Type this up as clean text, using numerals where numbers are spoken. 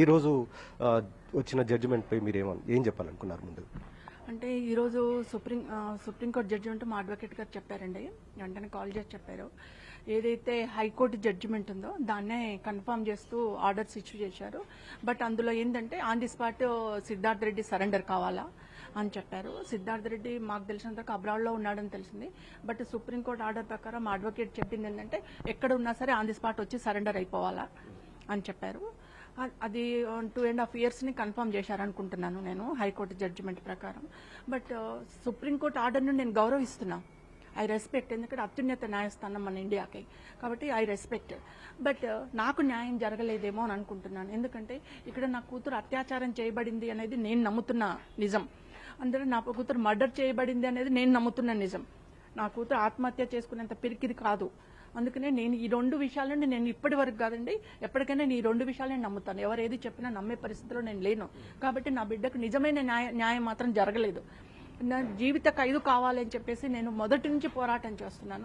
ఈరోజు వచ్చిన జడ్జిమెంట్ పై మీరు ఏం చెప్పాలనుకున్నారు ముందు? అంటే ఈరోజు సుప్రీంకోర్టు జడ్జిమెంట్ మా అడ్వకేట్ గారు చెప్పారండి. వెంటనే కాల్ చేసి చెప్పారు. ఏదైతే హైకోర్టు జడ్జిమెంట్ ఉందో దాన్నే కన్ఫర్మ్ చేస్తూ ఆర్డర్స్ ఇష్యూ చేశారు. బట్ అందులో ఏంటంటే on the spot Siddharth Reddy surrender కావాలా అని చెప్పారు. సిద్ధార్థ్ రెడ్డి మాకు తెలిసినంత అబ్రాడ్లో ఉన్నాడని తెలిసింది. బట్ సుప్రీంకోర్టు ఆర్డర్ ప్రకారం మా అడ్వకేట్ చెప్పింది ఏంటంటే ఎక్కడ ఉన్నా సరే ఆన్ ది స్పాట్ వచ్చి సరెండర్ అయిపోవాలా అని చెప్పారు. అది 2.5 years కన్ఫర్మ్ చేశారనుకుంటున్నాను నేను హైకోర్టు జడ్జిమెంట్ ప్రకారం. బట్ సుప్రీంకోర్టు ఆర్డర్ను నేను గౌరవిస్తున్నా. I respect. ఎందుకంటే అత్యున్నత న్యాయస్థానం మన ఇండియాకి, కాబట్టి ఐ రెస్పెక్ట్. బట్ నాకు న్యాయం జరగలేదేమో అని అనుకుంటున్నాను. ఎందుకంటే ఇక్కడ నా కూతురు అత్యాచారం చేయబడింది అనేది నేను నమ్ముతున్న నిజం. అందులో నా కూతురు మర్డర్ చేయబడింది అనేది నేను నమ్ముతున్న నిజం. నా కూతురు ఆత్మహత్య చేసుకునేంత పిరికిది కాదు. అందుకనే నేను ఈ 2 విషయాలని నేను ఇప్పటి వరకు కాదండి, ఎప్పటికైనా నేను ఈ 2 విషయాలని నమ్ముతాను. ఎవరు ఏది చెప్పినా నమ్మే పరిస్థితిలో నేను లేను. కాబట్టి నా బిడ్డకు నిజమైన న్యాయం మాత్రం జరగలేదు. నా జీవిత ఖైదు కావాలని చెప్పేసి నేను మొదటి నుంచి పోరాటం చేస్తున్నాను.